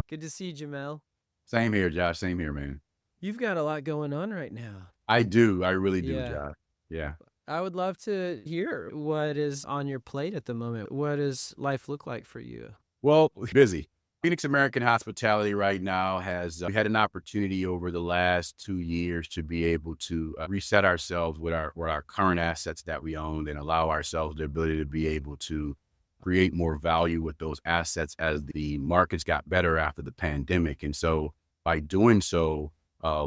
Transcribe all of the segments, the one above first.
Good to see you, Jemel. Same here, Josh. Same here, man. You've got a lot going on right now. I do. I really do, Yeah. Josh. Yeah. I would love to hear what is on your plate at the moment. What does life look like for you? Well, busy. Phoenix American Hospitality right now has we had an opportunity over the last 2 years to be able to reset ourselves with our current assets that we owned and allow ourselves the ability to be able to create more value with those assets as the markets got better after the pandemic. And so by doing so,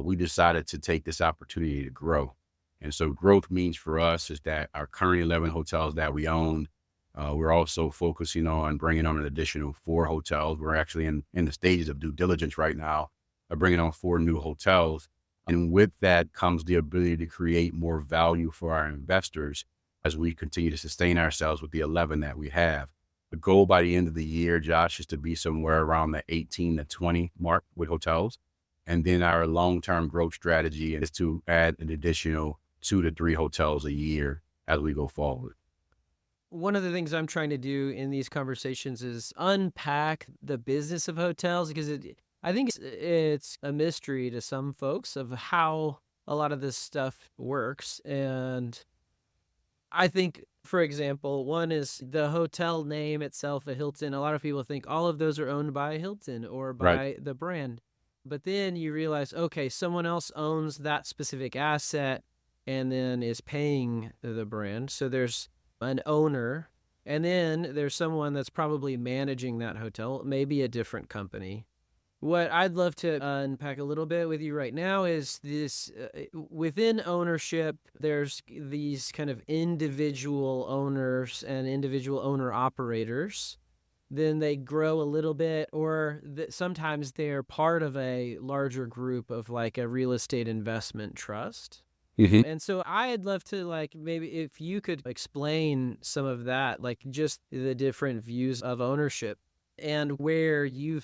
we decided to take this opportunity to grow. And so growth means for us is that our current 11 hotels that we own, we're also focusing on bringing on an additional 4 hotels. We're actually in the stages of due diligence right now of bringing on 4 new hotels. And with that comes the ability to create more value for our investors as we continue to sustain ourselves with the 11 that we have. The goal by the end of the year, Josh, is to be somewhere around the 18 to 20 mark with hotels. And then our long-term growth strategy is to add an additional 2 to 3 hotels a year as we go forward. One of the things I'm trying to do in these conversations is unpack the business of hotels because I think it's a mystery to some folks of how a lot of this stuff works. And I think, for example, one is the hotel name itself, a Hilton. A lot of people think all of those are owned by Hilton or Right. by the brand. But then you realize, okay, someone else owns that specific asset and then is paying the brand. So there's an owner, and then there's someone that's probably managing that hotel, maybe a different company. What I'd love to unpack a little bit with you right now is this within ownership, there's these kind of individual owners and individual owner operators. Then they grow a little bit, or sometimes they're part of a larger group of like a real estate investment trust. Mm-hmm. And so I'd love to maybe if you could explain some of that, like just the different views of ownership and where you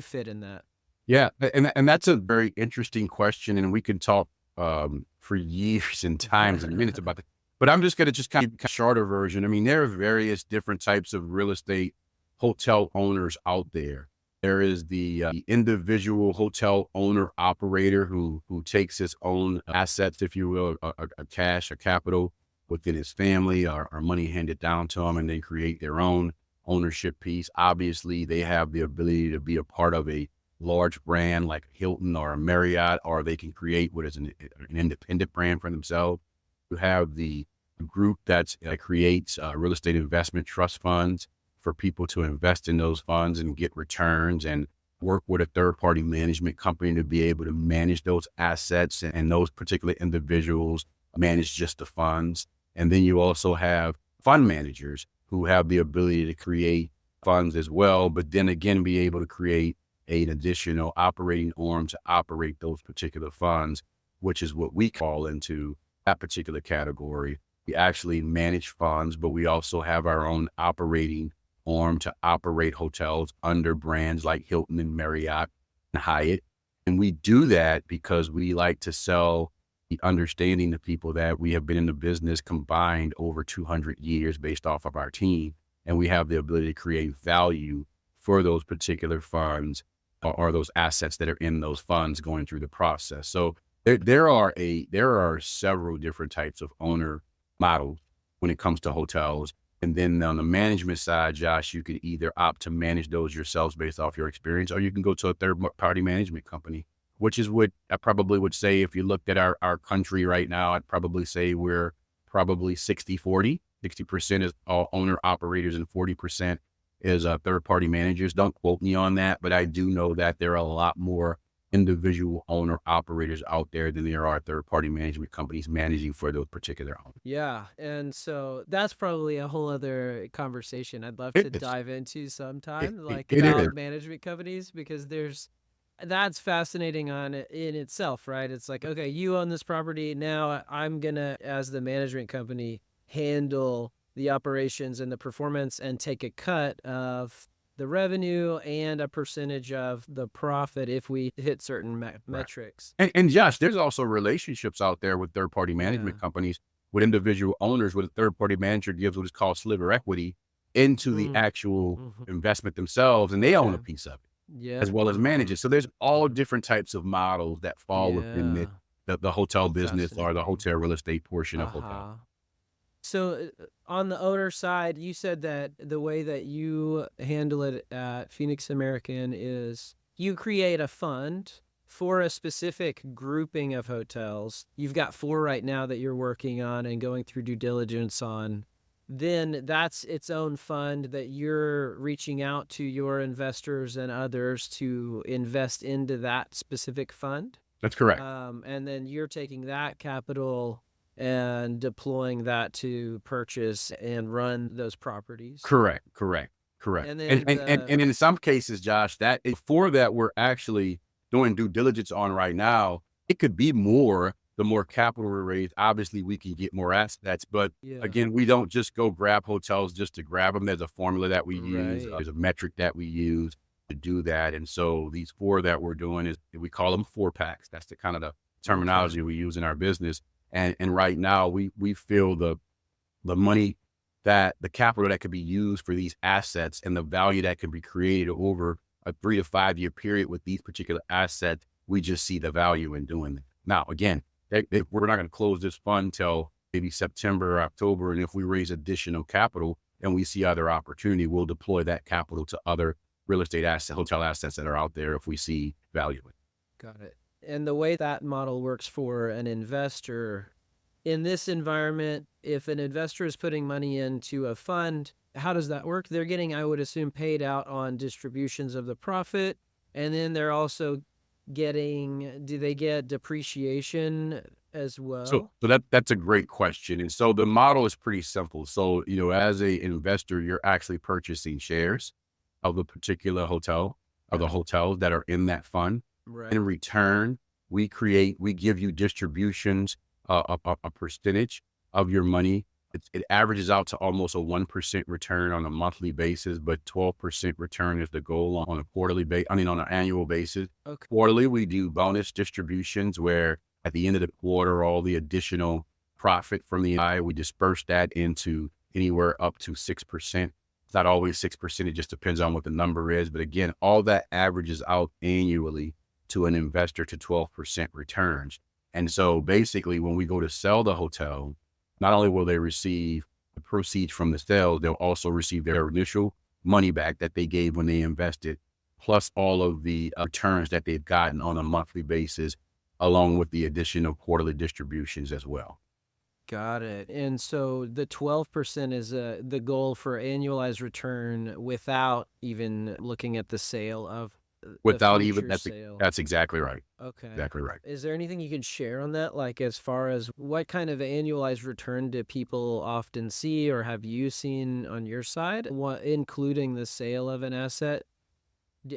fit in that. Yeah. And that's a very interesting question. And we can talk for years and times and minutes about it. But I'm just going to just kind of shorter version. I mean, there are various different types of real estate hotel owners out there. There is the individual hotel owner operator who takes his own assets, if you will, a cash, a capital within his family or money handed down to him, and they create their own ownership piece. Obviously, they have the ability to be a part of a large brand like Hilton or a Marriott, or they can create what is an independent brand for themselves. You have the group that creates real estate investment trust funds for people to invest in those funds and get returns and work with a third-party management company to be able to manage those assets, and those particular individuals manage just the funds. And then you also have fund managers who have the ability to create funds as well, but then again, be able to create an additional operating arm to operate those particular funds, which is what we call into that particular category. We actually manage funds, but we also have our own operating arm to operate hotels under brands like Hilton and Marriott and Hyatt. And we do that because we like to sell the understanding to people that we have been in the business combined over 200 years based off of our team. And we have the ability to create value for those particular funds or those assets that are in those funds going through the process. So there are several different types of owner models when it comes to hotels. And then on the management side, Josh, you could either opt to manage those yourselves based off your experience, or you can go to a third-party management company, which is what I probably would say if you looked at our country right now, I'd probably say we're probably 60-40. 60% is all owner operators and 40% is third-party managers. Don't quote me on that, but I do know that there are a lot more individual owner operators out there than there are third-party management companies managing for those particular owners. Yeah. And so that's probably a whole other conversation I'd love to It is. dive into sometime, like It is. about management companies, because that's fascinating in itself, right? It's like, okay, you own this property. Now I'm going to, as the management company, handle the operations and the performance and take a cut of the revenue and a percentage of the profit if we hit certain metrics. And Josh, there's also relationships out there with third-party management companies with individual owners, with a third-party manager gives what is called sliver equity into the actual investment themselves, and they own a piece of it. Yeah. as well as manage it. So there's all different types of models that fall within Yeah. the hotel business or the Fascinating. hotel real estate portion of hotel. Uh-huh. So on the owner side, you said that the way that you handle it at Phoenix American is you create a fund for a specific grouping of hotels. You've got 4 right now that you're working on and going through due diligence on. Then that's its own fund that you're reaching out to your investors and others to invest into that specific fund. That's correct. And then you're taking that capital and deploying that to purchase and run those properties. Correct. Correct. Correct. And And then and and, the and in some cases, Josh, that for that we're actually doing due diligence on right now, it could be more. The more capital we raise, obviously we can get more assets. But yeah, again, we don't just go grab hotels just to grab them. There's a formula that we use. right. There's a metric that we use to do that. And so these 4 that we're doing is we call them 4 packs. That's the kind of the Okay. terminology we use in our business. And right now we feel the money that the capital that could be used for these assets and the value that can be created over a 3 to 5 year period with these particular assets, we just see the value in doing that. Now, again, we're not going to close this fund till maybe September or October. And if we raise additional capital and we see other opportunity, we'll deploy that capital to other real estate asset, hotel assets that are out there if we see value in it. Got it. And the way that model works for an investor in this environment, if an investor is putting money into a fund, how does that work? They're getting, I would assume, paid out on distributions of the profit. And then they're also getting, do they get depreciation as So, well? so that's a great question. And so the model is pretty simple. So, as a investor, you're actually purchasing shares of the particular hotel, of the Got it. hotels that are in that fund. In Right. return, we give you distributions, a percentage of your money. It averages out to almost a 1% return on a monthly basis, but 12% return is the goal on a quarterly base. I mean, on an annual basis. Okay. Quarterly, we do bonus distributions where at the end of the quarter, all the additional profit from the I, we disperse that into anywhere up to 6%. It's not always 6%. It just depends on what the number is. But again, all that averages out annually to an investor to 12% returns. And so basically, when we go to sell the hotel, not only will they receive the proceeds from the sale, they'll also receive their initial money back that they gave when they invested, plus all of the returns that they've gotten on a monthly basis, along with the addition of quarterly distributions as well. Got it. And so the 12% is the goal for annualized return without even looking at the sale of the Without even future sale. that's exactly right. Okay. Exactly right. Is there anything you can share on that? Like, as far as what kind of annualized return do people often see, or have you seen on your side, what, including the sale of an asset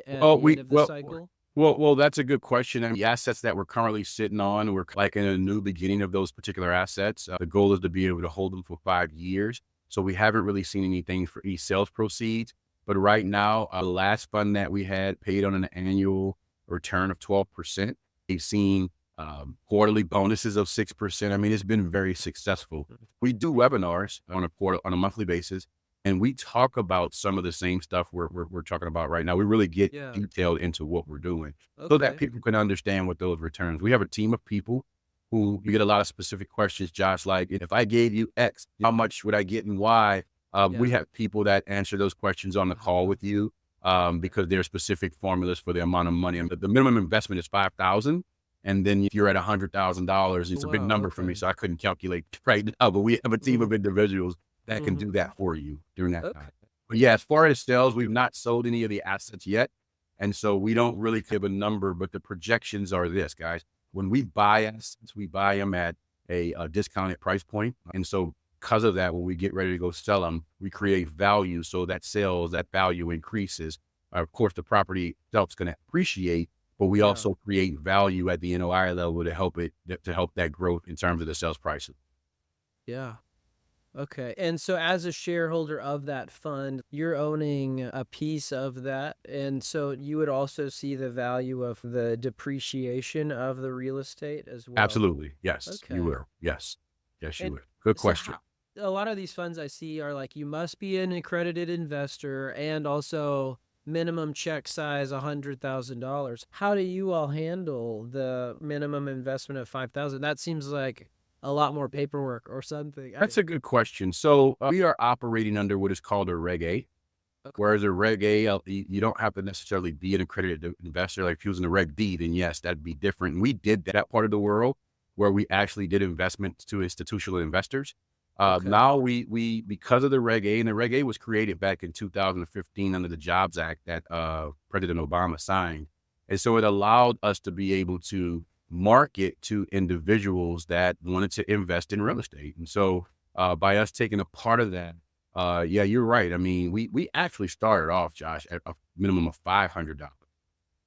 at Oh, the end of the cycle? that's a good question. And the assets that we're currently sitting on, we're like in a new beginning of those particular assets. The goal is to be able to hold them for 5 years. So we haven't really seen anything for sales proceeds. But right now, the last fund that we had paid on an annual return of 12%. They've seen quarterly bonuses of 6%. I mean, it's been very successful. We do webinars on a monthly basis, and we talk about some of the same stuff we're talking about right now. We really get Yeah. detailed into what we're doing so that Okay. people can understand what those returns. We have a team of people who you get a lot of specific questions, Josh, like if I gave you X, how much would I get and why? We Yeah. have people that answer those questions on the call with you Okay. because there are specific formulas for the amount of money. And the minimum investment is 5,000. And then if you're at $100,000, it's a big Wow. number for me. Okay. So I couldn't calculate right now, but we have a team Mm-hmm. of individuals that can Mm-hmm. do that for you during that Okay. time. But yeah, as far as sales, we've not sold any of the assets yet. And so we don't really give a number, but the projections are this, guys. When we buy assets, we buy them at a discounted price point. And so because of that, when we get ready to go sell them, we create value so that that value increases. Of course, the property itself is going to appreciate, but we Yeah. also create value at the NOI level to help that growth in terms of the sales prices. Yeah. Okay. And so, as a shareholder of that fund, you're owning a piece of that. And so you would also see the value of the depreciation of the real estate as well. Absolutely. Yes, you Okay. will. Yes. Yes, you And will. Good so, question. how, a lot of these funds I see are like, you must be an accredited investor and also minimum check size $100,000. How do you all handle the minimum investment of 5,000? That seems like a lot more paperwork or something. That's a good question. So we are operating under what is called a Reg A. Okay. Whereas a Reg A, you don't have to necessarily be an accredited investor. Like if you was in a Reg B, then yes, that'd be different. And we did that part of the world where we actually did investments to institutional investors. Okay. Now we because of the Reg A, and the Reg A was created back in 2015 under the Jobs Act that President Obama signed, and so it allowed us to be able to market to individuals that wanted to invest in real estate. And so by us taking a part of that, yeah, you're right. I mean, we actually started off, Josh, at a minimum of $500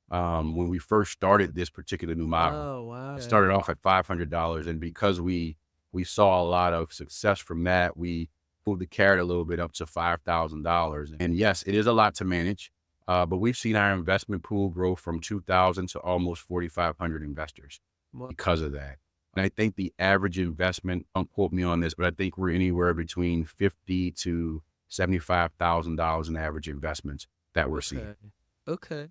when we first started this particular new model. Oh, wow. It Okay. started off at $500, and because we saw a lot of success from that, we moved the carrot a little bit up to $5,000. And yes, it is a lot to manage, but we've seen our investment pool grow from 2,000 to almost 4,500 investors Well, because of that. And I think the average investment, don't quote me on this, but I think we're anywhere between $50,000 to $75,000 in average investments that we're seeing. okay. Okay.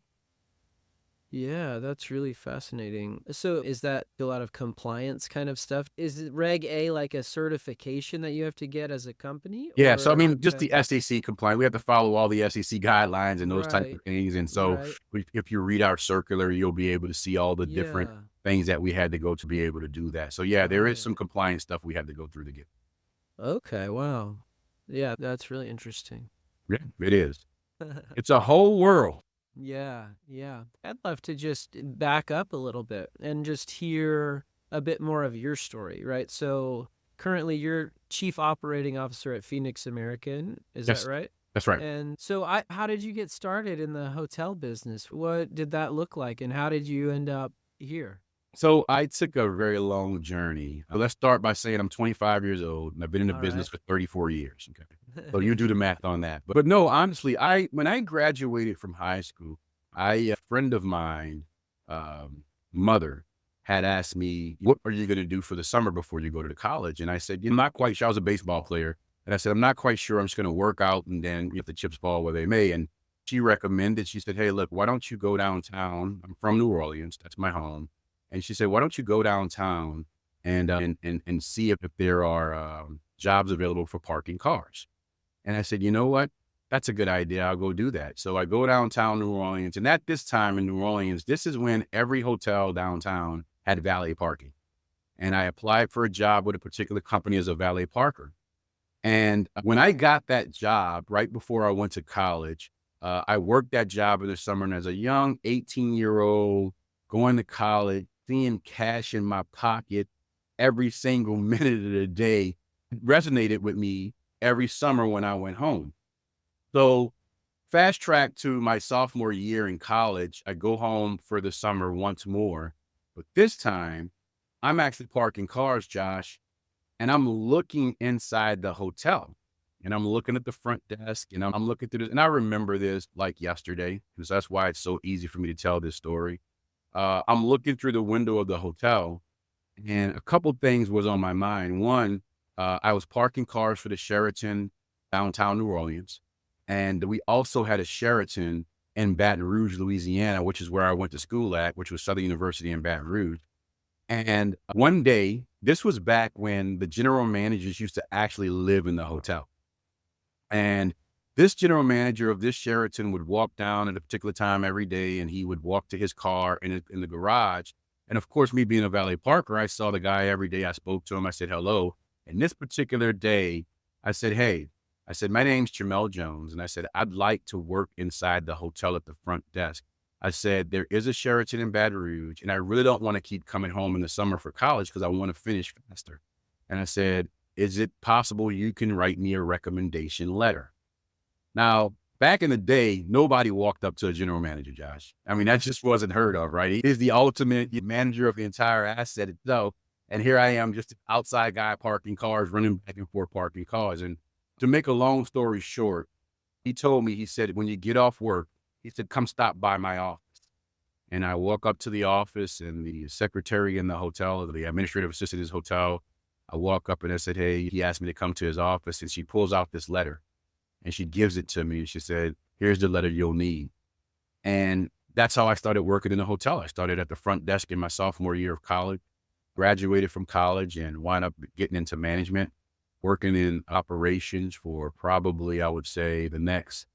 Yeah, that's really fascinating. So is that a lot of compliance kind of stuff? Is it Reg A like a certification that you have to get as a company Yeah, so I or mean, just okay. the SEC compliant. We have to follow all the SEC guidelines and those types of Right. things. And so, Right. if you read our circular, you'll be able to see all the different Yeah. things that we had to go to be able to do that. So, yeah, there is Right. some compliance stuff we had to go through to get. Okay, wow. Yeah, that's really interesting. Yeah, it is. It's a whole world. Yeah, yeah. I'd love to just back up a little bit and just hear a bit more of your story, right? So currently you're chief operating officer at Phoenix American, is that Yes, right? that's right. And so how did you get started in the hotel business? What did that look like and how did you end up here? So, I took a very long journey. Let's start by saying I'm 25 years old and I've been in the All right. business for 34 years. Okay. So you do the math on that. But no, honestly, when I graduated from high school, a friend of mine, mother, had asked me, "What are you going to do for the summer before you go to college?" And I said, "I'm not quite sure." I was a baseball player, and I said, "I'm not quite sure. I'm just going to work out, and then if the chips fall where they may." And she recommended. She said, "Hey, look, why don't you go downtown? I'm from New Orleans. That's my home." And she said, "Why don't you go downtown and see if there are jobs available for parking cars?" And I said, "You know what? That's a good idea. I'll go do that." So I go downtown New Orleans. And at this time in New Orleans, this is when every hotel downtown had valet parking. And I applied for a job with a particular company as a valet parker. And when I got that job right before I went to college, I worked that job in the summer. And as a young 18-year-old going to college, seeing cash in my pocket every single minute of the day resonated with me every summer when I went home. So fast track to my sophomore year in college, I go home for the summer once more, but this time I'm actually parking cars, Josh, and I'm looking inside the hotel and I'm looking at the front desk and I'm looking through this. And I remember this like yesterday because that's why it's so easy for me to tell this story. I'm looking through the window of the hotel and a couple things was on my mind. One, I was parking cars for the Sheraton downtown New Orleans. And we also had a Sheraton in Baton Rouge, Louisiana, which is where I went to school at, which was Southern University in Baton Rouge. And one day, this was back when the general managers used to actually live in the hotel. And this general manager of this Sheraton would walk down at a particular time every day, and he would walk to his car in the garage. And of course, me being a valet parker, I saw the guy every day. I spoke to him. I said, hello. And this particular day, I said, hey, I said, my name's Jemel Jones. And I said, I'd like to work inside the hotel at the front desk. I said, there is a Sheraton in Baton Rouge, and I really don't want to keep coming home in the summer for college because I want to finish faster. And I said, is it possible you can write me a recommendation letter? Now, back in the day, nobody walked up to a general manager, Josh. I mean, that just wasn't heard of, right? He is the ultimate manager of the entire asset itself. And here I am, just an outside guy parking cars, running back and forth parking cars. And to make a long story short, he told me, he said, when you get off work, he said, come stop by my office. And I walk up to the office and the secretary in the hotel, the administrative assistant in his hotel, I walk up and I said, hey, he asked me to come to his office, and she pulls out this letter and she gives it to me. And she said, here's the letter you'll need. And that's how I started working in a hotel. I started at the front desk in my sophomore year of college, graduated from college, and wound up getting into management, working in operations for probably, I would say, the next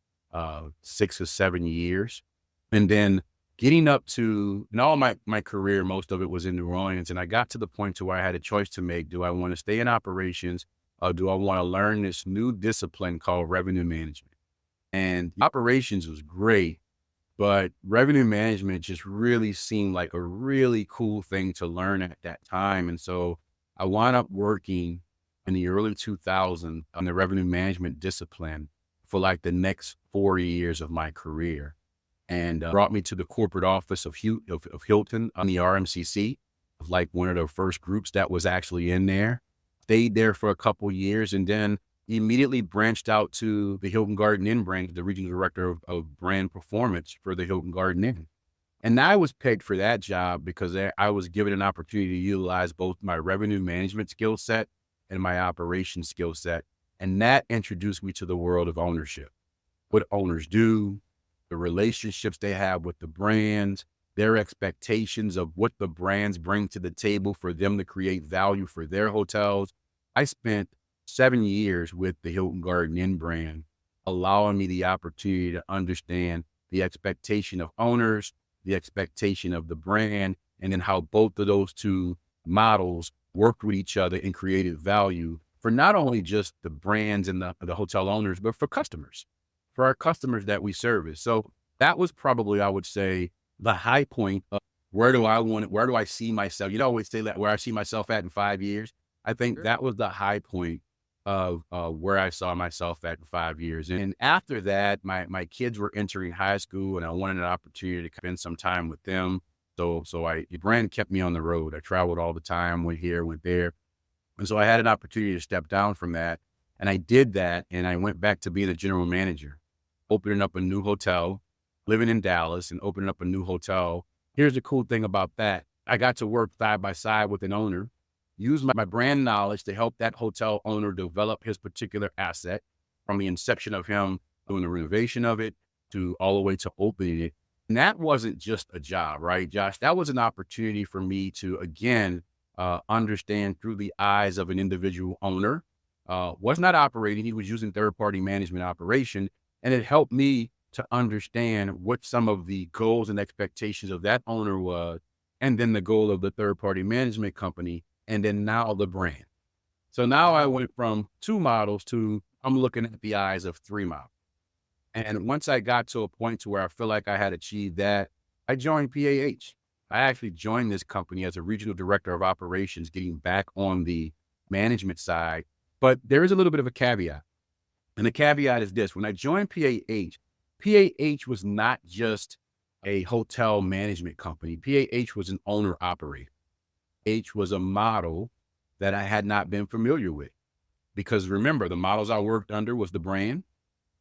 6 or 7 years. And then getting up to, and all my career, most of it was in New Orleans. And I got to the point to where I had a choice to make. Do I want to stay in operations, or do I want to learn this new discipline called revenue management? And operations was great, but revenue management just really seemed like a really cool thing to learn at that time. And so I wound up working in the early 2000s on the revenue management discipline for like the next 4 years of my career, and brought me to the corporate office of Hilton on the RMCC, like one of the first groups that was actually in there. Stayed there for a couple years, and then immediately branched out to the Hilton Garden Inn brand, the regional director of brand performance for the Hilton Garden Inn. And I was pegged for that job because I was given an opportunity to utilize both my revenue management skill set and my operations skill set. And that introduced me to the world of ownership, what owners do, the relationships they have with the brands, their expectations of what the brands bring to the table for them to create value for their hotels. I spent 7 years with the Hilton Garden Inn brand, allowing me the opportunity to understand the expectation of owners, the expectation of the brand, and then how both of those two models worked with each other and created value for not only just the brands and the hotel owners, but for customers, for our customers that we service. So that was probably, I would say, the high point of where do I see myself? You'd always say that, where I see myself at in 5 years. I think Sure. that was the high point of where I saw myself at in 5 years. And after that, my kids were entering high school, and I wanted an opportunity to spend some time with them. So the brand kept me on the road. I traveled all the time, went here, went there. And so I had an opportunity to step down from that. And I did that, and I went back to being a general manager, opening up a new hotel, living in Dallas and opening up a new hotel. Here's the cool thing about that. I got to work side by side with an owner, use my brand knowledge to help that hotel owner develop his particular asset, from the inception of him doing the renovation of it to all the way to opening it. And that wasn't just a job, right, Josh? That was an opportunity for me to, again, understand through the eyes of an individual owner. Was not operating, he was using third-party management operation. And it helped me to understand what some of the goals and expectations of that owner was, and then the goal of the third-party management company, and then now the brand. So now I went from 2 models to I'm looking at the eyes of 3 models. And once I got to a point to where I feel like I had achieved that, I joined PAH. I actually joined this company as a regional director of operations, getting back on the management side. But there is a little bit of a caveat. And the caveat is this: when I joined PAH, PAH was not just a hotel management company. PAH was an owner operator. H was a model that I had not been familiar with. Because remember, the models I worked under was the brand,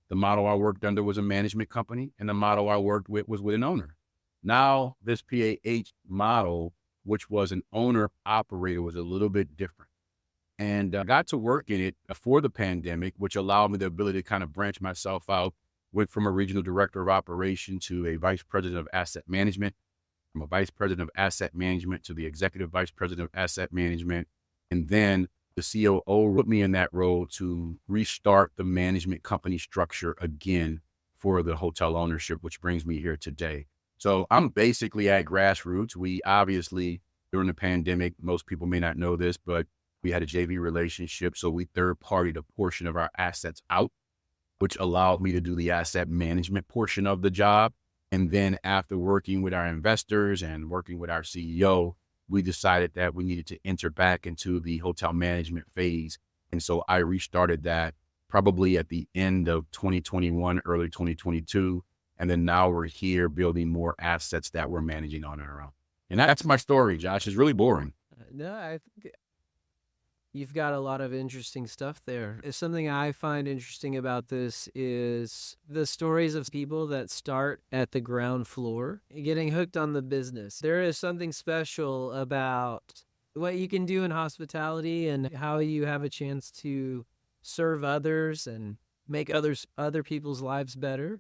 the model I worked under was a management company, and the model I worked with was with an owner. Now, this PAH model, which was an owner operator, was a little bit different. And I got to work in it before the pandemic, which allowed me the ability to kind of branch myself out. Went from a regional director of operation to a vice president of asset management, from a vice president of asset management to the executive vice president of asset management. And then the COO put me in that role to restart the management company structure again for the hotel ownership, which brings me here today. So I'm basically at grassroots. We obviously, during the pandemic, most people may not know this, but we had a JV relationship. So we third-partied a portion of our assets out, which allowed me to do the asset management portion of the job. And then after working with our investors and working with our CEO, we decided that we needed to enter back into the hotel management phase. And so I restarted that probably at the end of 2021, early 2022. And then now we're here building more assets that we're managing on our own. And that's my story, Josh. It's really boring. No, I think you've got a lot of interesting stuff there. Something I find interesting about this is the stories of people that start at the ground floor, getting hooked on the business. There is something special about what you can do in hospitality and how you have a chance to serve others and make other people's lives better.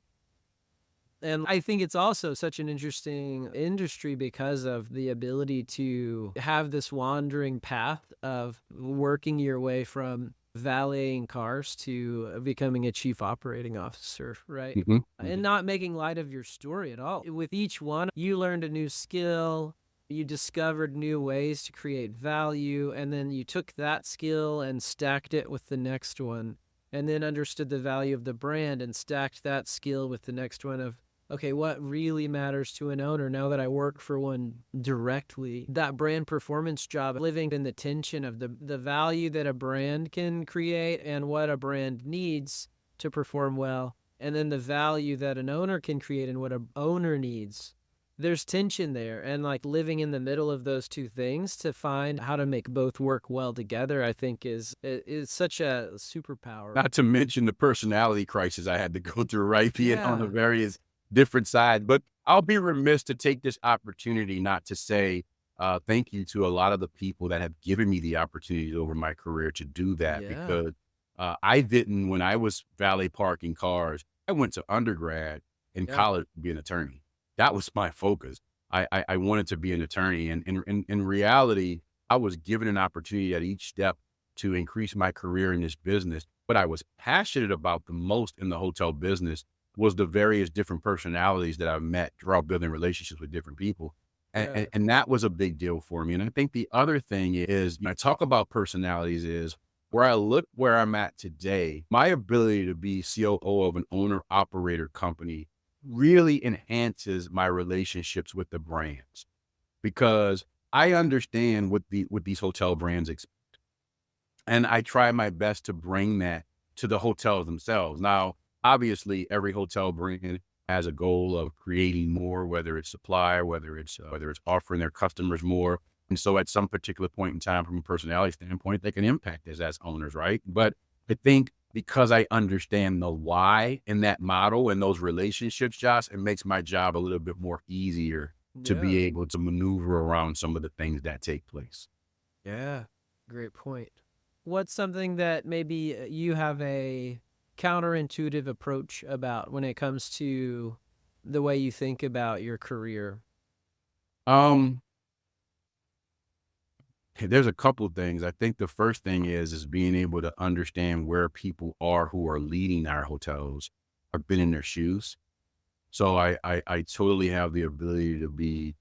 And I think it's also such an interesting industry because of the ability to have this wandering path of working your way from valeting cars to becoming a chief operating officer, right? Hmm. And not making light of your story at all. With each one, you learned a new skill, you discovered new ways to create value, and then you took that skill and stacked it with the next one, and then understood the value of the brand and stacked that skill with the next one of, okay, what really matters to an owner now that I work for one directly? That brand performance job, living in the tension of the value that a brand can create and what a brand needs to perform well, and then the value that an owner can create and what an owner needs. There's tension there, and like living in the middle of those two things to find how to make both work well together, I think is such a superpower. Not to mention the personality crisis I had to go through, right? Being on the Yeah. various different sides. But I'll be remiss to take this opportunity not to say thank you to a lot of the people that have given me the opportunity over my career to do that, Yeah. because I didn't, when I was valet parking cars, I went to undergrad in Yeah. college to be an attorney. That was my focus. I wanted to be an attorney. And in reality, I was given an opportunity at each step to increase my career in this business. What I was passionate about the most in the hotel business was the various different personalities that I've met throughout building relationships with different people. Yeah. And that was a big deal for me. And I think the other thing is, when I talk about personalities, is where I look where I'm at today, my ability to be COO of an owner operator company really enhances my relationships with the brands, because I understand what these hotel brands expect. And I try my best to bring that to the hotels themselves. Now, obviously, every hotel brand has a goal of creating more, whether it's supply, whether it's offering their customers more. And so, at some particular point in time, from a personality standpoint, they can impact us as owners, right? But I think because I understand the why in that model and those relationships, Josh, it makes my job a little bit more easier to Yeah. be able to maneuver around some of the things that take place. Yeah. Great point. What's something that maybe you have a counterintuitive approach about when it comes to the way you think about your career? Um, There's a couple of things. I think the first thing is being able to understand where people are who are leading our hotels. I've been in their shoes. So I totally have the ability to be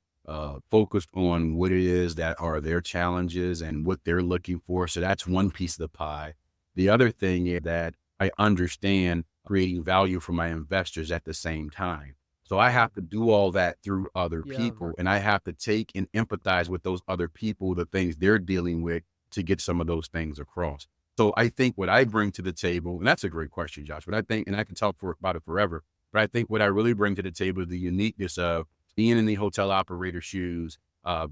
focused on what it is that are their challenges and what they're looking for. So that's one piece of the pie. The other thing is that I understand creating value for my investors at the same time. So I Yeah. have to do all that through other Yeah. people, and I have to take and empathize with those other people, the things they're dealing with, to get some of those things across. So I think what I bring to the table, and that's a great question, Josh, but I think, and I can talk about it forever, but I think what I really bring to the table is the uniqueness of being in the hotel operator shoes,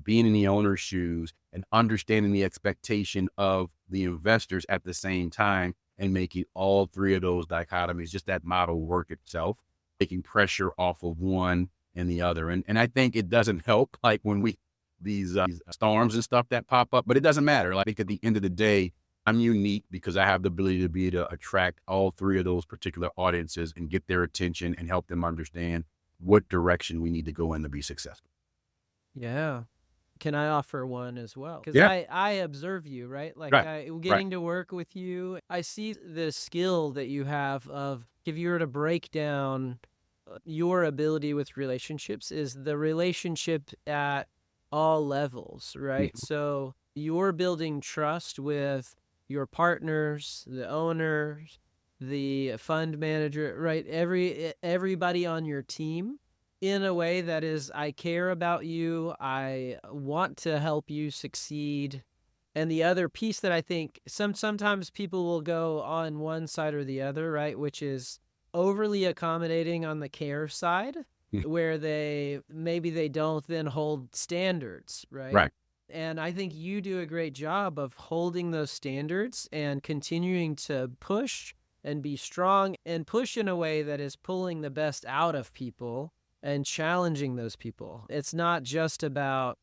being in the owner's shoes, and understanding the expectation of the investors at the same time, and making all three of those dichotomies, just that model, work itself, taking pressure off of one and the other. And I think it doesn't help, like when these storms and stuff that pop up, but it doesn't matter. Like, I think at the end of the day, I'm unique because I have the ability to be able to attract all three of those particular audiences and get their attention and help them understand what direction we need to go in to be successful. Yeah. Can I offer one as well? Because Yeah. I observe you, right? Like Right. I Right. getting to work with you, I see the skill that you have of, if you were to break down your ability with relationships, is the relationship at all levels, right? Mhm. So you're building trust with your partners, the owners, the fund manager, right? Everybody on your team, in a way that is, I care about you, I want to help you succeed. And the other piece that I think sometimes people will go on one side or the other, right, which is overly accommodating on the care side, where they don't then hold standards, right? Right. And I think you do a great job of holding those standards and continuing to push and be strong and push in a way that is pulling the best out of people and challenging those people. It's not just about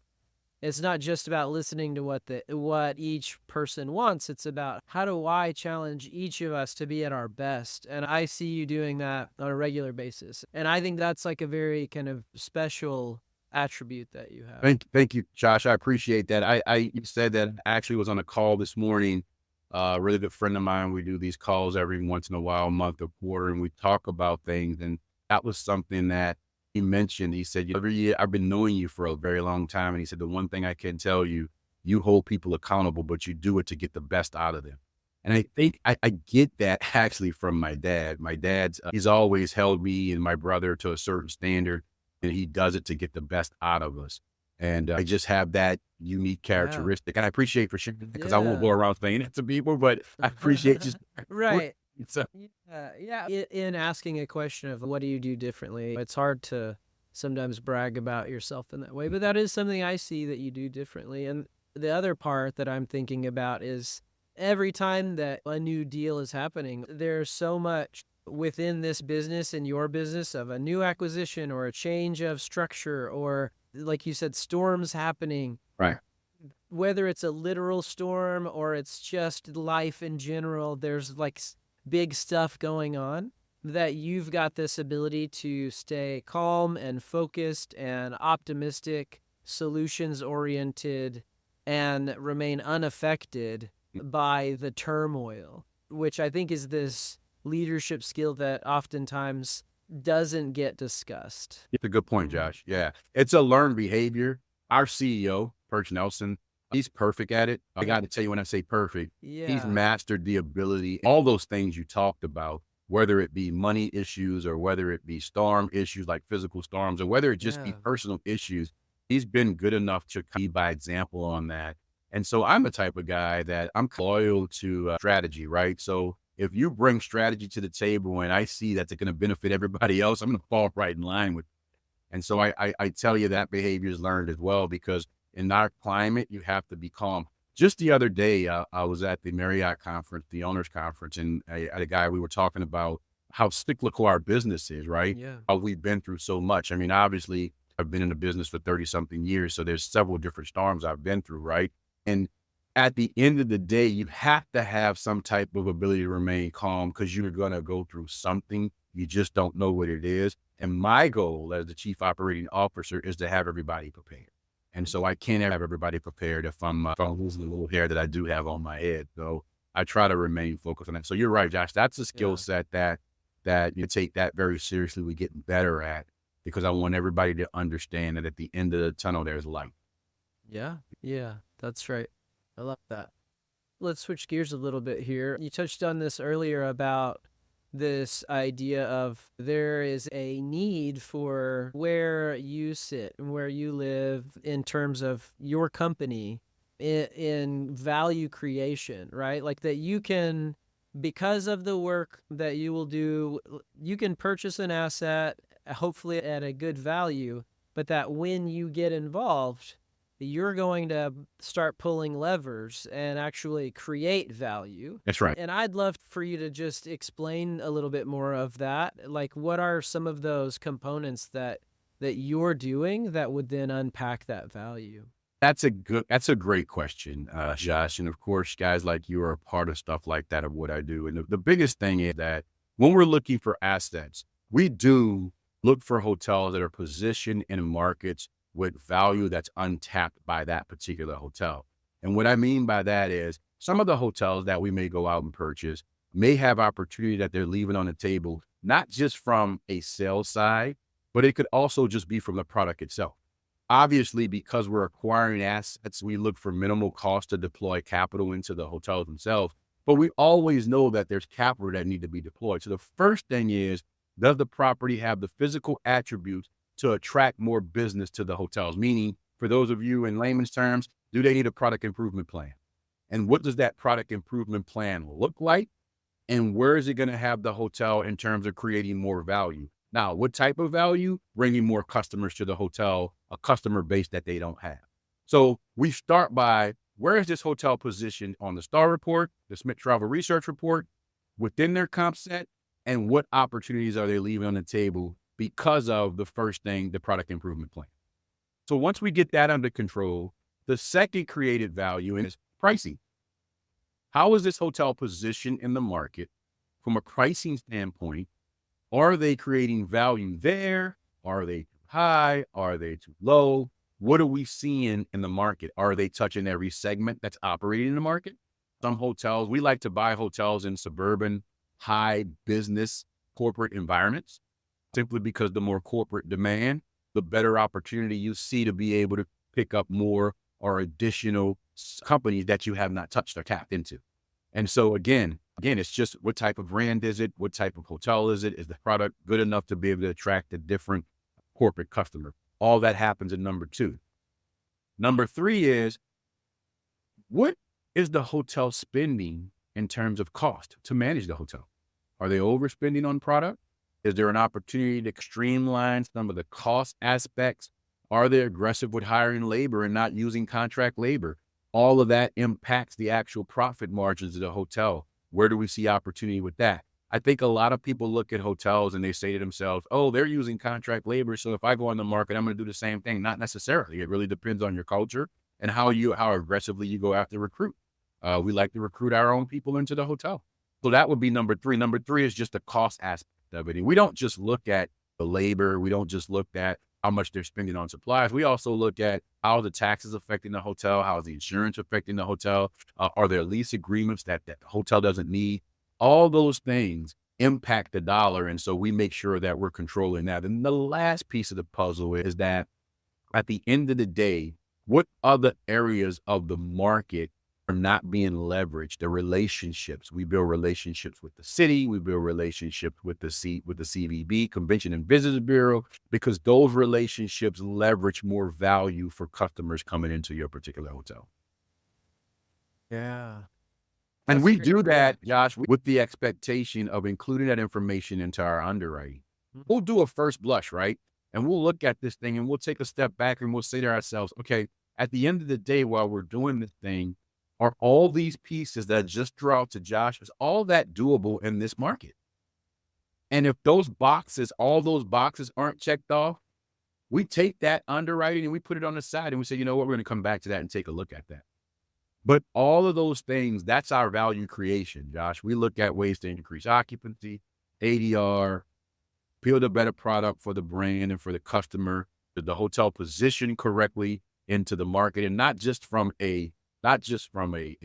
It's not just about listening to what each person wants. It's about how do I challenge each of us to be at our best. And I see you doing that on a regular basis. And I think that's like a very kind of special attribute that you have. Thank you, Josh. I appreciate that. You said that I actually was on a call this morning. A really good friend of mine. We do these calls every once in a while, a month or quarter, and we talk about things. And that was something that he mentioned. He said, every year I've been knowing you for a very long time. And he said, the one thing I can tell you, you hold people accountable, but you do it to get the best out of them. And I think I get that actually from my dad. My dad's, he's always held me and my brother to a certain standard, and he does it to get the best out of us. And I just have that unique characteristic. And I appreciate for sharing that, because I won't go around saying it to people, but I appreciate just right. So, In asking a question of what do you do differently, it's hard to sometimes brag about yourself in that way, but that is something I see that you do differently. And the other part that I'm thinking about is every time that a new deal is happening, there's so much within this business and your business of a new acquisition or a change of structure, or like you said, storms happening. right. Whether it's a literal storm or it's just life in general, there's like big stuff going on, that you've got this ability to stay calm and focused and optimistic, solutions oriented, and remain unaffected by the turmoil, which I think is this leadership skill that oftentimes doesn't get discussed. It's a good point, Josh. Yeah. It's a learned behavior. Our CEO, Perch Nelson, he's perfect at it. I got to tell you, when I say perfect, he's mastered the ability, all those things you talked about, whether it be money issues or whether it be storm issues like physical storms, or whether it just be personal issues. He's been good enough to be by example on that. And so I'm the type of guy that I'm loyal to strategy, right? So if you bring strategy to the table and I see that's going to benefit everybody else, I'm going to fall right in line with it. And so I tell you that behavior is learned as well, because in our climate, you have to be calm. Just the other day, I was at the Marriott conference, the owners conference, and a guy, we were talking about how cyclical our business is, right? Yeah. How we've been through so much. I mean, obviously, I've been in the business for 30 something years. So there's several different storms I've been through, right? And at the end of the day, you have to have some type of ability to remain calm, because you're going to go through something. You just don't know what it is. And my goal as the chief operating officer is to have everybody prepared. And so I can't have everybody prepared if I'm losing a little hair that I do have on my head. So I try to remain focused on that. So you're right, Josh. That's a skill set that you take that very seriously. We get better at, because I want everybody to understand that at the end of the tunnel, there's light. Yeah, that's right. I love that. Let's switch gears a little bit here. You touched on this earlier about this idea of there is a need for where you sit and where you live in terms of your company in value creation, right? Like that you can, because of the work that you will do, you can purchase an asset, hopefully at a good value, but that when you get involved, you're going to start pulling levers and actually create value. That's right. And I'd love for you to just explain a little bit more of that. Like, what are some of those components that you're doing that would then unpack that value? That's a great question, Josh. And of course, guys like you are a part of stuff like that of what I do. And the biggest thing is that when we're looking for assets, we do look for hotels that are positioned in markets with value that's untapped by that particular hotel. And what I mean by that is some of the hotels that we may go out and purchase may have opportunity that they're leaving on the table, not just from a sales side, but it could also just be from the product itself. Obviously, because we're acquiring assets, we look for minimal cost to deploy capital into the hotels themselves, but we always know that there's capital that need to be deployed. So the first thing is, does the property have the physical attributes to attract more business to the hotels? Meaning, for those of you in layman's terms, do they need a product improvement plan? And what does that product improvement plan look like? And where is it going to have the hotel in terms of creating more value? Now, what type of value? Bringing more customers to the hotel, a customer base that they don't have. So we start by, where is this hotel positioned on the STAR report, the Smith Travel Research report, within their comp set, and what opportunities are they leaving on the table because of the first thing, the product improvement plan. So once we get that under control, The second created value is pricing. How is this hotel positioned in the market from a pricing standpoint? Are they creating value there? Are they too high? Are they too low? What are we seeing in the market? Are they touching every segment that's operating in the market? Some hotels, we like to buy hotels in suburban, high business, corporate environments, simply because the more corporate demand, the better opportunity you see to be able to pick up more or additional companies that you have not touched or tapped into. And so again, it's just what type of brand is it? What type of hotel is it? Is the product good enough to be able to attract a different corporate customer? All that happens in number two. Number three is, what is the hotel spending in terms of cost to manage the hotel? Are they overspending on product? Is there an opportunity to streamline some of the cost aspects? Are they aggressive with hiring labor and not using contract labor? All of that impacts the actual profit margins of the hotel. Where do we see opportunity with that? I think a lot of people look at hotels and they say to themselves, oh, they're using contract labor, so if I go on the market, I'm going to do the same thing. Not necessarily. It really depends on your culture and how aggressively you go after recruit. We like to recruit our own people into the hotel. So that would be number three. Number three is just the cost aspect of it. And we don't just look at the labor. We don't just look at how much they're spending on supplies. We also look at how the taxes affecting the hotel, how is the insurance affecting the hotel, are there lease agreements that the hotel doesn't need? All those things impact the dollar, and so we make sure that we're controlling that. And the last piece of the puzzle is that at the end of the day, what other areas of the market are not being leveraged? The relationships. We build relationships with the city. We build relationships with the CVB, Convention and Visitors Bureau, because those relationships leverage more value for customers coming into your particular hotel. Yeah. And we do that, Josh, with the expectation of including that information into our underwriting. We'll do a first blush, right? And we'll look at this thing and we'll take a step back and we'll say to ourselves, okay, at the end of the day, while we're doing this thing, are all these pieces that I just drew out to Josh, is all that doable in this market? And if all those boxes aren't checked off, we take that underwriting and we put it on the side and we say, you know what, we're going to come back to that and take a look at that. But all of those things, that's our value creation, Josh. We look at ways to increase occupancy, ADR, build a better product for the brand and for the customer, the hotel position correctly into the market, and not just from a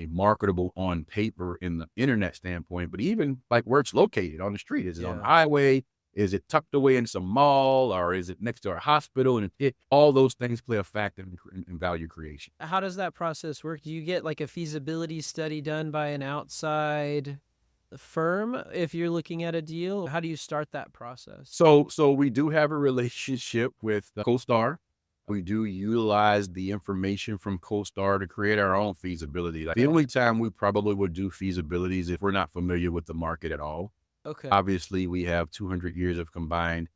marketable on paper in the internet standpoint, but even like where it's located on the street. Is it on the highway? Is it tucked away in some mall, or is it next to a hospital? And all those things play a factor in value creation. How does that process work? Do you get like a feasibility study done by an outside firm if you're looking at a deal? How do you start that process? So we do have a relationship with CoStar. We do utilize the information from CoStar to create our own feasibility. The only time we probably would do feasibilities if we're not familiar with the market at all. Okay. Obviously, we have 200 years of combined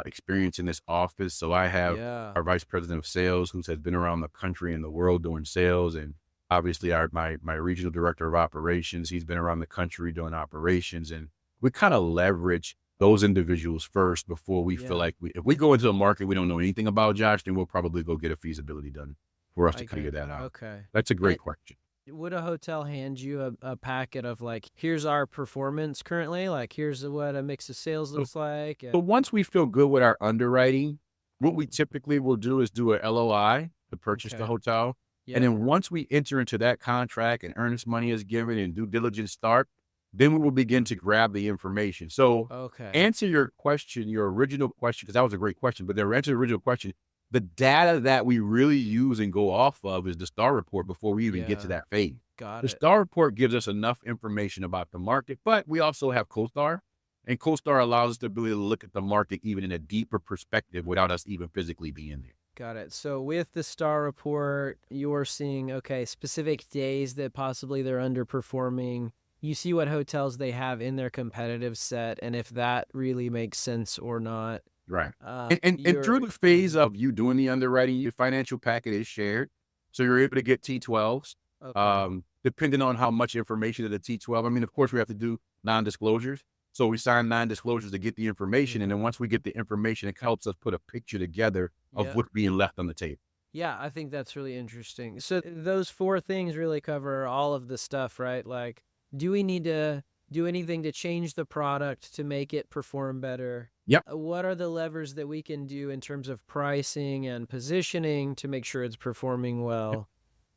experience in this office. So I have our vice president of sales, who has been around the country and the world doing sales. And obviously my regional director of operations, he's been around the country doing operations. And we kind of leverage those individuals first before we feel like if we go into the market we don't know anything about, Josh, then we'll probably go get a feasibility done for us to figure that out. Okay. That's a great question. Would a hotel hand you a packet of like, here's our performance currently, like here's what a mix of sales looks like? So once we feel good with our underwriting, what we typically will do is do a LOI to purchase the hotel. And then once we enter into that contract and earnest money is given and due diligence start, then we will begin to grab the information. So answer your question, your original question, because that was a great question, but to answer the original question, the data that we really use and go off of is the STAR report before we even get to that phase. The STAR report gives us enough information about the market, but we also have CoStar, and CoStar allows us the ability to look at the market even in a deeper perspective without us even physically being there. Got it. So with the STAR report, you're seeing, specific days that possibly they're underperforming. You see what hotels they have in their competitive set and if that really makes sense or not. Right. And through the phase of you doing the underwriting, your financial packet is shared. So you're able to get T12s, depending on how much information of the T12. I mean, of course, we have to do non-disclosures. So we sign non-disclosures to get the information. And then once we get the information, it helps us put a picture together of what's being left on the table. Yeah, I think that's really interesting. So those four things really cover all of the stuff, right? Like, do we need to do anything to change the product to make it perform better? Yep. What are the levers that we can do in terms of pricing and positioning to make sure it's performing well?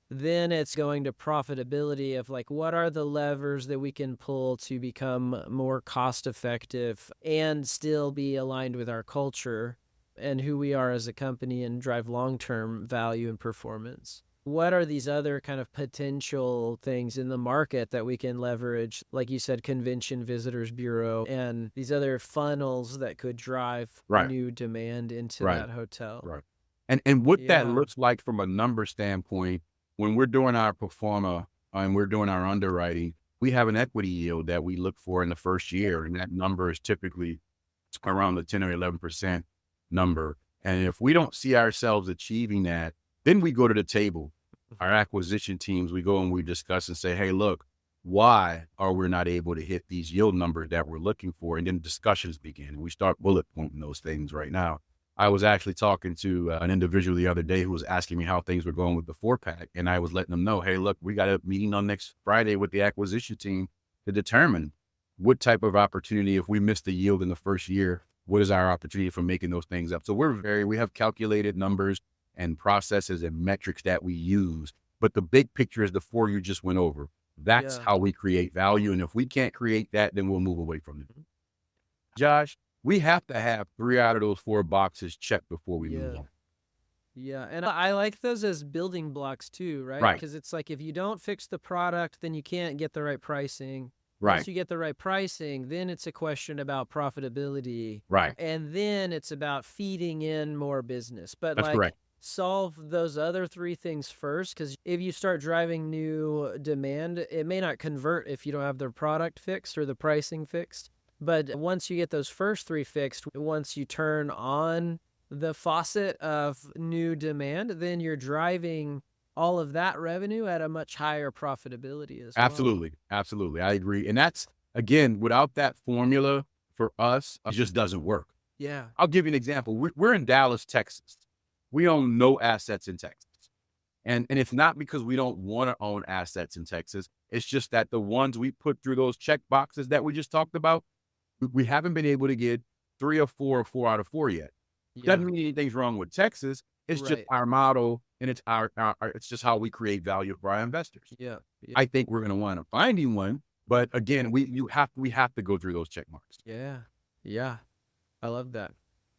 Then it's going to profitability of like, what are the levers that we can pull to become more cost effective and still be aligned with our culture and who we are as a company and drive long-term value and performance? What are these other kind of potential things in the market that we can leverage? Like you said, Convention Visitors Bureau and these other funnels that could drive Right. new demand into Right. that hotel. Right. And what that Yeah. looks like from a number standpoint, when we're doing our performa and we're doing our underwriting, we have an equity yield that we look for in the first year. And that number is typically around the 10 or 11% number. And if we don't see ourselves achieving that, then we go to the table. Our acquisition teams, we go and we discuss and say, hey, look, why are we not able to hit these yield numbers that we're looking for? And then discussions begin. And we start bullet pointing those things right now. I was actually talking to an individual the other day who was asking me how things were going with the 4-pack. And I was letting them know, hey, look, we got a meeting on next Friday with the acquisition team to determine what type of opportunity, if we miss the yield in the first year, what is our opportunity for making those things up? So we have calculated numbers and processes and metrics that we use. But the big picture is the four you just went over. That's how we create value. And if we can't create that, then we'll move away from it. Josh, we have to have 3 out of those 4 boxes checked before we move on. Yeah, and I like those as building blocks too, right? Because it's like if you don't fix the product, then you can't get the right pricing. Right. Once you get the right pricing, then it's a question about profitability. Right. And then it's about feeding in more business. But That's correct. Solve those other 3 things first, because if you start driving new demand, it may not convert if you don't have the product fixed or the pricing fixed. But once you get those first 3 fixed, once you turn on the faucet of new demand, then you're driving all of that revenue at a much higher profitability as well. Absolutely. Absolutely. I agree. And that's, again, without that formula for us, it just doesn't work. Yeah. I'll give you an example. We're in Dallas, Texas. We own no assets in Texas. And it's not because we don't want to own assets in Texas. It's just that the ones we put through those check boxes that we just talked about, we haven't been able to get 3 or 4 or 4 out of 4 yet. Doesn't mean anything's wrong with Texas. It's just our model, and it's our it's just how we create value for our investors. Yeah. I think we're going to wind up finding one, but again, we have to go through those check marks. Yeah. Yeah. I love that.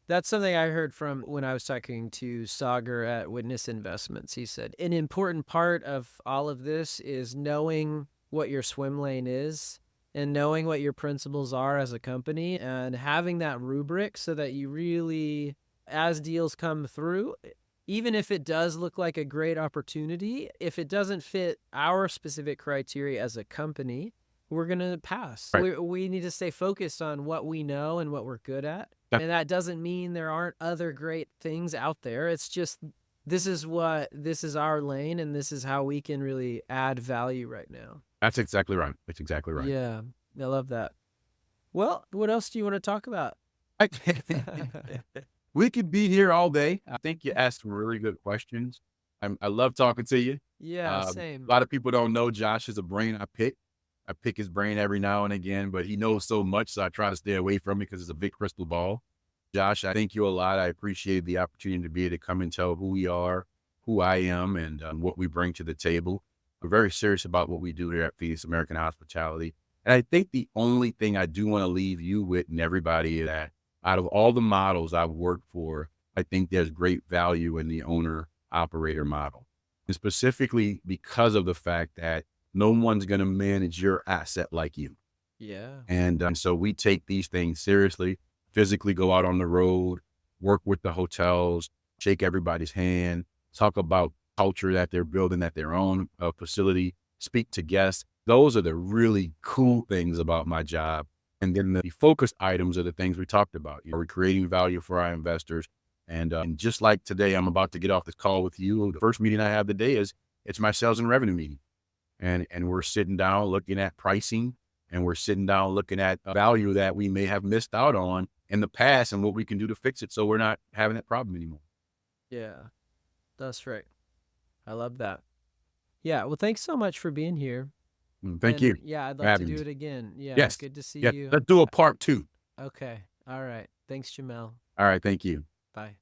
That's something I heard from when I was talking to Sagar at Witness Investments. He said an important part of all of this is knowing what your swim lane is and knowing what your principles are as a company and having that rubric so that you really, as deals come through, even if it does look like a great opportunity, if it doesn't fit our specific criteria as a company, we're going to pass. Right. We need to stay focused on what we know and what we're good at. And that doesn't mean there aren't other great things out there. It's just, this is our lane, and this is how we can really add value right now. That's exactly right. That's exactly right. Yeah. I love that. Well, what else do you want to talk about? We could be here all day. I think you asked some really good questions. I love talking to you. Yeah, same. A lot of people don't know Josh is a brain I pick. I pick his brain every now and again, but he knows so much, so I try to stay away from it because it's a big crystal ball. Josh, I thank you a lot. I appreciate the opportunity to be able to come and tell who we are, who I am, and what we bring to the table. We're very serious about what we do here at Phoenix American Hospitality. And I think the only thing I do want to leave you with and everybody is that out of all the models I've worked for, I think there's great value in the owner-operator model. And specifically because of the fact that no one's going to manage your asset like you. Yeah. And so we take these things seriously, physically go out on the road, work with the hotels, shake everybody's hand, talk about culture that they're building at their own facility, speak to guests. Those are the really cool things about my job. And then the focused items are the things we talked about. We're creating value for our investors. And just like today, I'm about to get off this call with you. The first meeting I have today it's my sales and revenue meeting. And we're sitting down looking at pricing, and we're sitting down looking at value that we may have missed out on in the past and what we can do to fix it so we're not having that problem anymore. Yeah. That's right. I love that. Yeah. Well, thanks so much for being here. Thank you And yeah, I'd for love to having do me. it again. Yeah. Yes. Good to see Yes. you. Let's do a part two. Okay. All right. Thanks, Jamel. All right. Thank you. Bye.